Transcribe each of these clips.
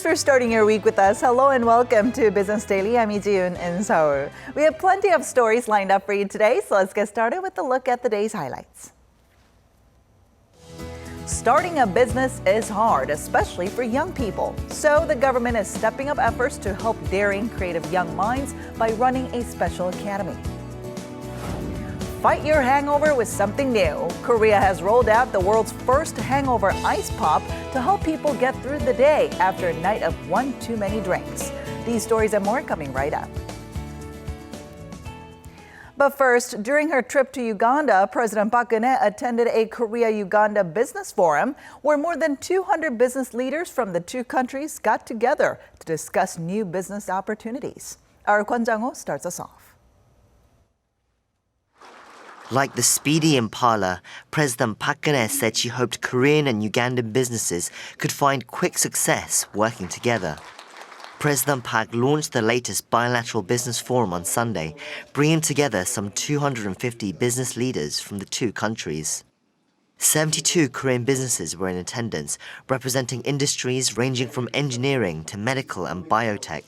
Thanks for starting your week with us. Hello and welcome to Business Daily. I'm Lee Ji-yoon in Seoul. We have plenty of stories lined up for you today, so let's get started with a look at the day's highlights. Starting a business is hard, especially for young people. So the government is stepping up efforts to help daring, creative young minds by running a special academy. Fight your hangover with something new. Korea has rolled out the world's first hangover ice pop to help people get through the day after a night of one too many drinks. These stories and more coming right up. But first, during her trip to Uganda, President Park Geun-hye attended a Korea-Uganda business forum where more than 200 business leaders from the two countries got together to discuss new business opportunities. Our Kwon Jang-ho starts us off. Like the speedy Impala, President Park Geun-hye said she hoped Korean and Ugandan businesses could find quick success working together. President Park launched the latest bilateral business forum on Sunday, bringing together some 250 business leaders from the two countries. 72 Korean businesses were in attendance, representing industries ranging from engineering to medical and biotech.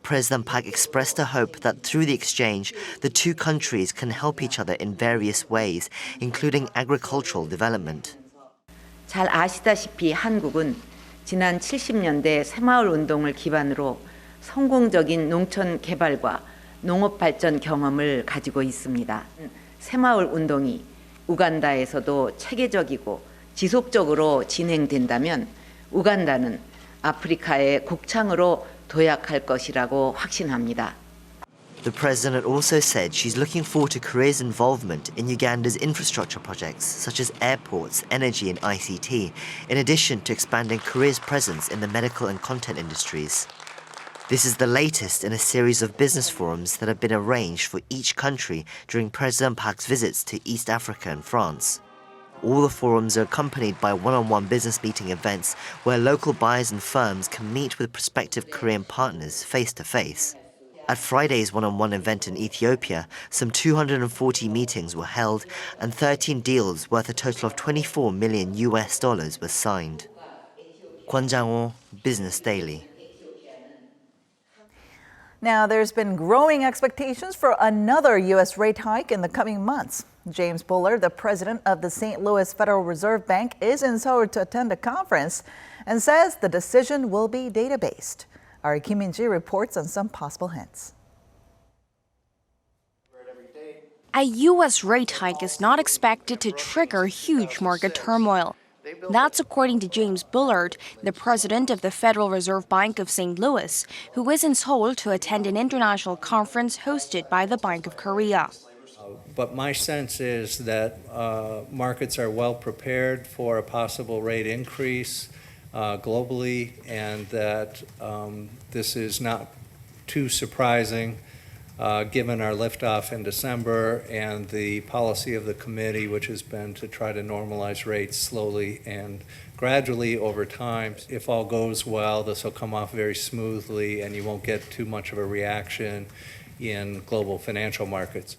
President Park expressed a hope that through the exchange, the two countries can help each other in various ways, including agricultural development. 잘 아시다시피 한국은 지난 70년대 새마을 운동을 기반으로 성공적인 농촌 개발과 농업 발전 경험을 가지고 있습니다. 새마을 운동이 우간다에서도 체계적이고 지속적으로 진행된다면 우간다는 아프리카의 곡창으로 도약할 것이라고 확신합니다. The president also said she's looking forward to Korea's involvement in Uganda's infrastructure projects, such as airports, energy and ICT, in addition to expanding Korea's presence in the medical and content industries. This is the latest in a series of business forums that have been arranged for each country during President Park's visits to East Africa and France. All the forums are accompanied by one-on-one business meeting events where local buyers and firms can meet with prospective Korean partners face-to-face. At Friday's one-on-one event in Ethiopia, some 240 meetings were held and 13 deals worth a total of $24 million were signed. Kwon Jang-ho, Business Daily. Now, there's been growing expectations for another U.S. rate hike in the coming months. James Bullard, the president of the St. Louis Federal Reserve Bank, is in Seoul to attend a conference and says the decision will be data-based. Our Kim Min-ji reports on some possible hints. A U.S. rate hike is not expected to trigger huge market turmoil. That's according to James Bullard, the president of the Federal Reserve Bank of St. Louis, who is in Seoul to attend an international conference hosted by the Bank of Korea. But my sense is that markets are well prepared for a possible rate increase globally, and that this is not too surprising given our liftoff in December and the policy of the committee, which has been to try to normalize rates slowly and gradually over time. If all goes well, this will come off very smoothly and you won't get too much of a reaction in global financial markets.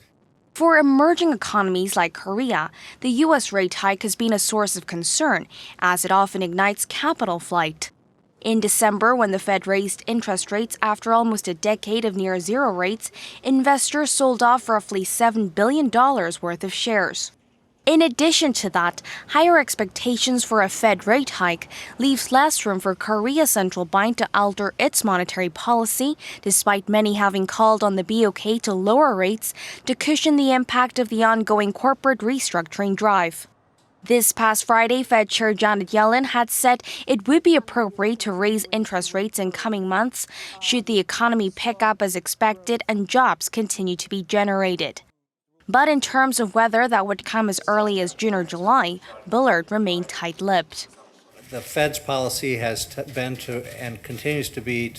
For emerging economies like Korea, the U.S. rate hike has been a source of concern, as it often ignites capital flight. In December, when the Fed raised interest rates after almost a decade of near-zero rates, investors sold off roughly $7 billion worth of shares. In addition to that, higher expectations for a Fed rate hike leaves less room for Korea's central bank to alter its monetary policy, despite many having called on the BOK to lower rates to cushion the impact of the ongoing corporate restructuring drive. This past Friday, Fed Chair Janet Yellen had said it would be appropriate to raise interest rates in coming months should the economy pick up as expected and jobs continue to be generated. But in terms of whether that would come as early as June or July, Bullard remained tight-lipped. The Fed's policy has been to and continues to be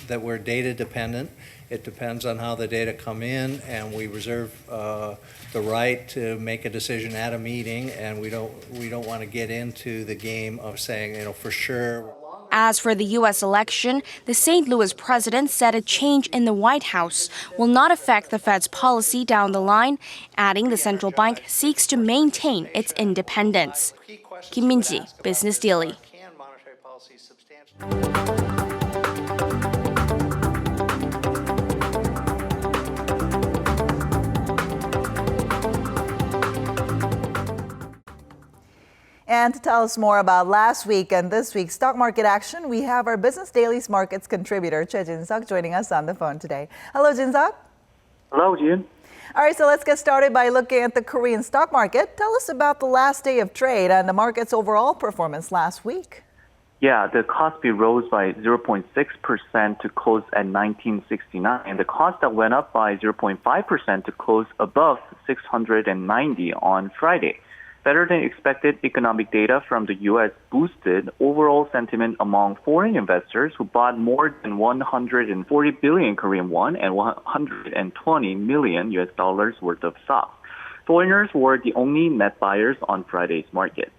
that we're data dependent. It depends on how the data come in, and we reserve the right to make a decision at a meeting, and we don't want to get into the game of saying, for sure. As for the U.S. election, the St. Louis president said a change in the White House will not affect the Fed's policy down the line, adding the central bank seeks to maintain its independence. Kim Min-ji, Business Daily. And to tell us more about last week and this week's stock market action, we have our Business Daily's markets contributor, Choi Jin-seok, joining us on the phone today. Hello, Jin-seok. Hello, Jin. All right, so let's get started by looking at the Korean stock market. Tell us about the last day of trade and the market's overall performance last week. Yeah, the Kospi rose by 0.6% to close at 1969, and the Kosdaq went up by 0.5% to close above 690 on Friday. Better than expected economic data from the U.S. boosted overall sentiment among foreign investors who bought more than 140 billion Korean won and 120 million US dollars worth of stocks. Foreigners were the only net buyers on Friday's market.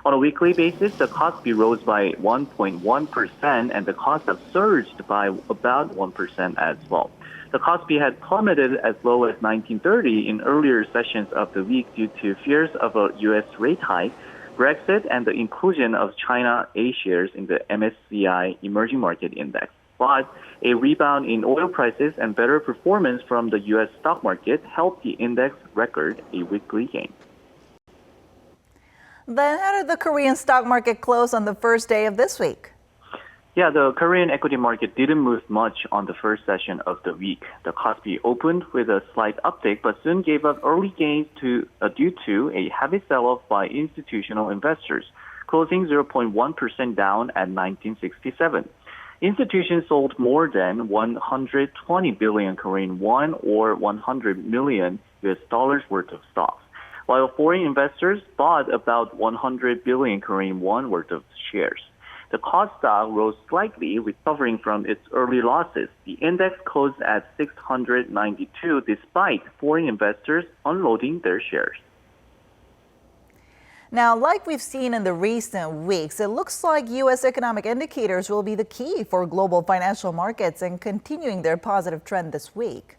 On a weekly basis, the Kospi rose by 1.1% and the Kosdaq surged by about 1% as well. The Kospi had plummeted as low as 1930 in earlier sessions of the week due to fears of a U.S. rate hike, Brexit, and the inclusion of China A shares in the MSCI Emerging Market Index. But a rebound in oil prices and better performance from the U.S. stock market helped the index record a weekly gain. Then how did the Korean stock market close on the first day of this week? Yeah, the Korean equity market didn't move much on the first session of the week. The Kospi opened with a slight uptick, but soon gave up early gains due to a heavy sell-off by institutional investors, closing 0.1% down at 1967. Institutions sold more than 120 billion Korean won or 100 million US dollars worth of stocks, while foreign investors bought about 100 billion Korean won worth of shares. The Kosdaq rose slightly, recovering from its early losses. The index closed at 692 despite foreign investors unloading their shares. Now, like we've seen in the recent weeks, it looks like U.S. economic indicators will be the key for global financial markets and continuing their positive trend this week.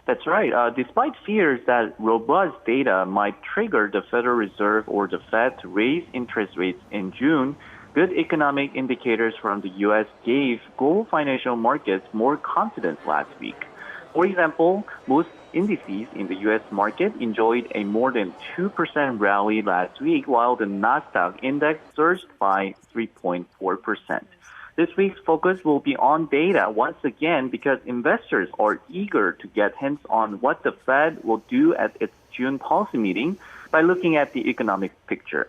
That's right. Despite fears that robust data might trigger the Federal Reserve or the Fed to raise interest rates in June, good economic indicators from the U.S. gave global financial markets more confidence last week. For example, most indices in the U.S. market enjoyed a more than 2% rally last week, while the Nasdaq index surged by 3.4%. This week's focus will be on data once again because investors are eager to get hints on what the Fed will do at its June policy meeting by looking at the economic picture.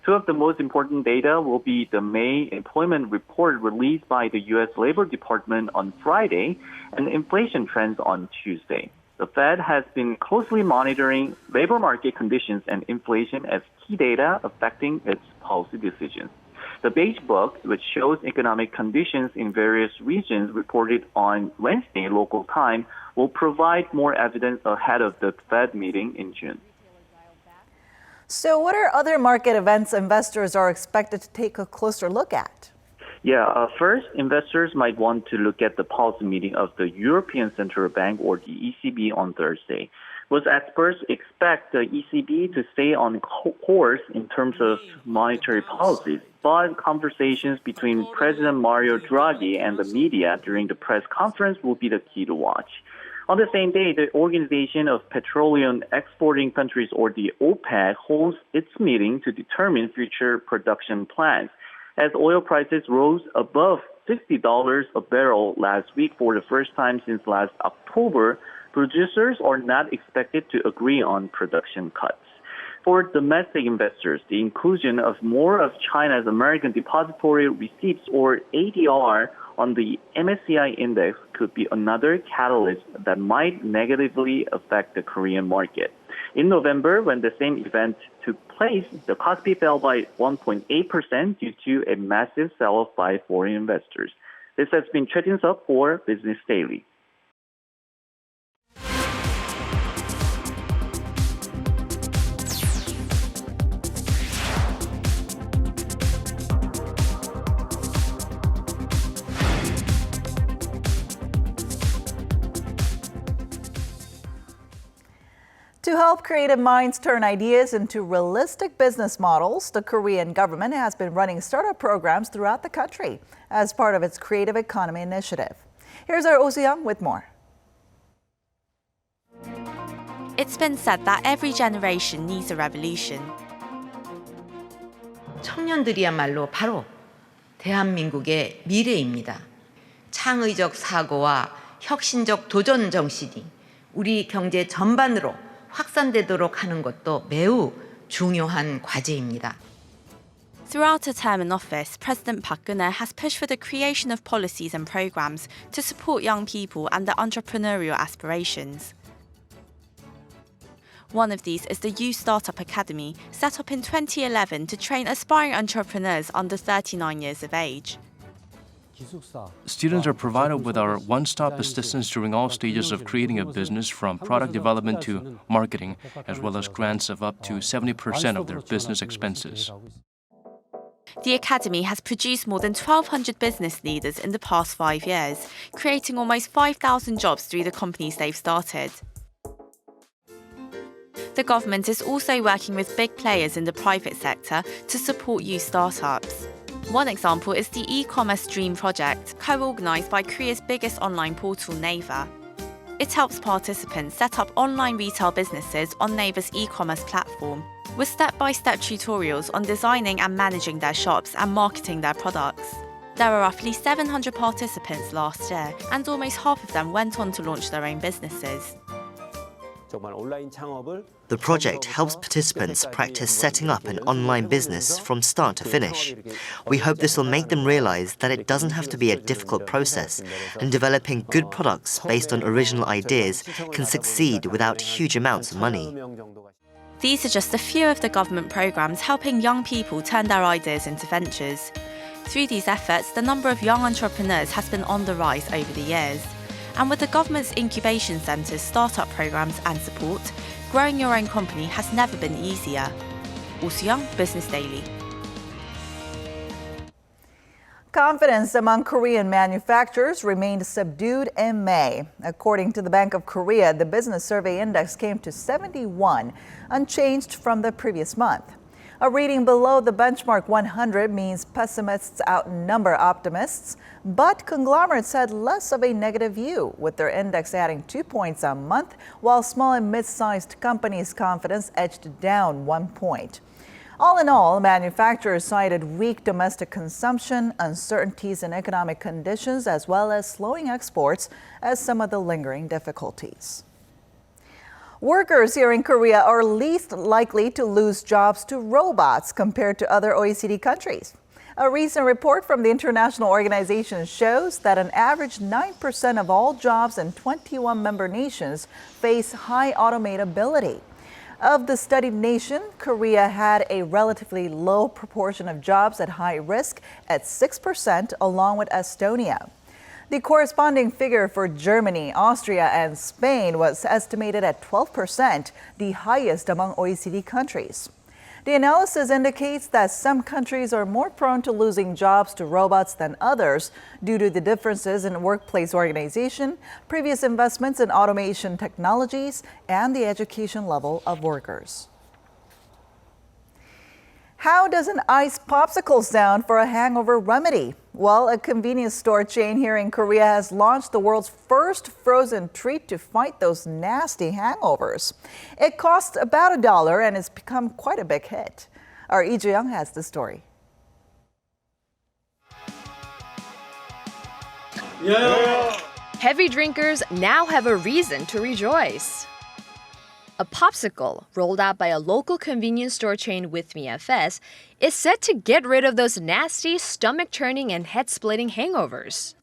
Two of the most important data will be the May employment report released by the U.S. Labor Department on Friday and inflation trends on Tuesday. The Fed has been closely monitoring labor market conditions and inflation as key data affecting its policy decisions. The Beige Book, which shows economic conditions in various regions reported on Wednesday local time, will provide more evidence ahead of the Fed meeting in June. So what are other market events investors are expected to take a closer look at? Yeah, first, investors might want to look at the policy meeting of the European Central Bank or the ECB on Thursday. Most experts expect the ECB to stay on course in terms of monetary policies, but conversations between President Mario Draghi and the media during the press conference will be the key to watch. On the same day, the Organization of Petroleum Exporting Countries, or the OPEC, holds its meeting to determine future production plans. As oil prices rose above $60 a barrel last week for the first time since last October, producers are not expected to agree on production cuts. For domestic investors, the inclusion of more of China's American Depository Receipts, or ADR, on the MSCI index could be another catalyst that might negatively affect the Korean market. In November, when the same event took place, the Kospi fell by 1.8% due to a massive sell-off by foreign investors. This has been Choi Jin-seok for Business Daily. To help creative minds turn ideas into realistic business models, the Korean government has been running startup programs throughout the country as part of its Creative Economy initiative. Here's our Oh Soo-young with more. It's been said that every generation needs a revolution. 청년들이야말로 바로 대한민국의 미래입니다. 창의적 사고와 혁신적 도전 정신이 우리 경제 전반으로 확산되도록 하는 것도 매우 중요한 과제입니다. Throughout her term in office, President Park Geun-hye has pushed for the creation of policies and programs to support young people and their entrepreneurial aspirations. One of these is the Youth Startup Academy, set up in 2011 to train aspiring entrepreneurs under 39 years of age. Students are provided with our one-stop assistance during all stages of creating a business, from product development to marketing, as well as grants of up to 70% of their business expenses. The Academy has produced more than 1,200 business leaders in the past 5 years, creating almost 5,000 jobs through the companies they've started. The government is also working with big players in the private sector to support youth startups. One example is the e-commerce Dream project, co-organised by Korea's biggest online portal, Naver. It helps participants set up online retail businesses on Naver's e-commerce platform, with step-by-step tutorials on designing and managing their shops and marketing their products. There were roughly 700 participants last year, and almost half of them went on to launch their own businesses. The project helps participants practice setting up an online business from start to finish. We hope this will make them realize that it doesn't have to be a difficult process, and developing good products based on original ideas can succeed without huge amounts of money. These are just a few of the government programs helping young people turn their ideas into ventures. Through these efforts, the number of young entrepreneurs has been on the rise over the years. And with the government's incubation centres, startup programs and support, growing your own company has never been easier. Oh Soo-young, Business Daily. Confidence among Korean manufacturers remained subdued in May. According to the Bank of Korea, the business survey index came to 71, unchanged from the previous month. A reading below the benchmark 100 means pessimists outnumber optimists, but conglomerates had less of a negative view, with their index adding 2 points a month, while small and mid-sized companies' confidence edged down 1 point. All in all, manufacturers cited weak domestic consumption, uncertainties in economic conditions, as well as slowing exports as some of the lingering difficulties. Workers here in Korea are least likely to lose jobs to robots compared to other OECD countries. A recent report from the international organization shows that an average 9% of all jobs in 21 member nations face high automatability. Of the studied nation, Korea had a relatively low proportion of jobs at high risk at 6%, along with Estonia. The corresponding figure for Germany, Austria, and Spain was estimated at 12%, the highest among OECD countries. The analysis indicates that some countries are more prone to losing jobs to robots than others due to the differences in workplace organization, previous investments in automation technologies, and the education level of workers. How does an ice popsicle sound for a hangover remedy? Well, a convenience store chain here in Korea has launched the world's first frozen treat to fight those nasty hangovers. It costs about $1 and has become quite a big hit. Our Lee Joo-young has the story. Heavy drinkers now have a reason to rejoice. A popsicle, rolled out by a local convenience store chain 위드미 ‘에서, is set to get rid of those nasty, stomach-churning and head-splitting hangovers.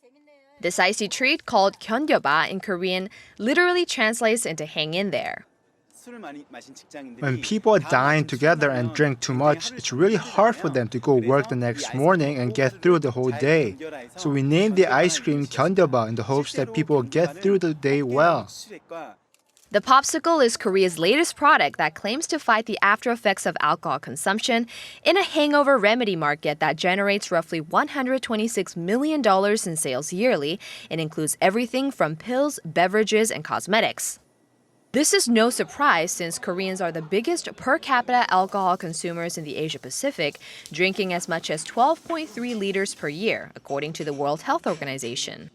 This icy treat, called 견뎌바 in Korean, literally translates into hang in there. When people dine together and drink too much, it's really hard for them to go work the next morning and get through the whole day. So we named the ice cream 견뎌바 in the hopes that people will get through the day well. The popsicle is Korea's latest product that claims to fight the after effects of alcohol consumption in a hangover remedy market that generates roughly $126 million in sales yearly and includes everything from pills, beverages, and cosmetics. This is no surprise since Koreans are the biggest per capita alcohol consumers in the Asia-Pacific, drinking as much as 12.3 liters per year, according to the World Health Organization.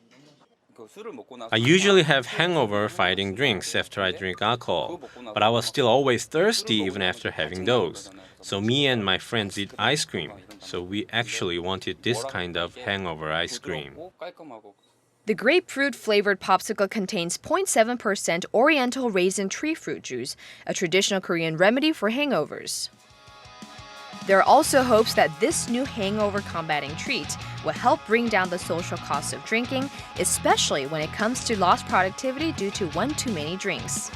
I usually have hangover fighting drinks after I drink alcohol, but I was still always thirsty even after having those. So me and my friends eat ice cream, so we actually wanted this kind of hangover ice cream. The grapefruit-flavored popsicle contains 0.7% Oriental raisin tree fruit juice, a traditional Korean remedy for hangovers. There are also hopes that this new hangover-combating treat will help bring down the social costs of drinking, especially when it comes to lost productivity due to one too many drinks.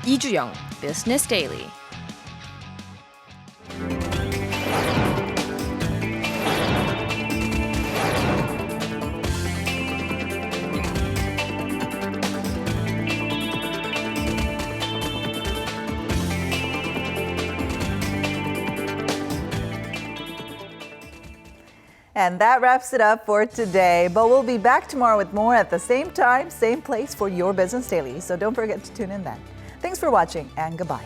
Lee Ju-young, Business Daily. And that wraps it up for today. But we'll be back tomorrow with more at the same time, same place for your Business Daily. So don't forget to tune in then. Thanks for watching and goodbye.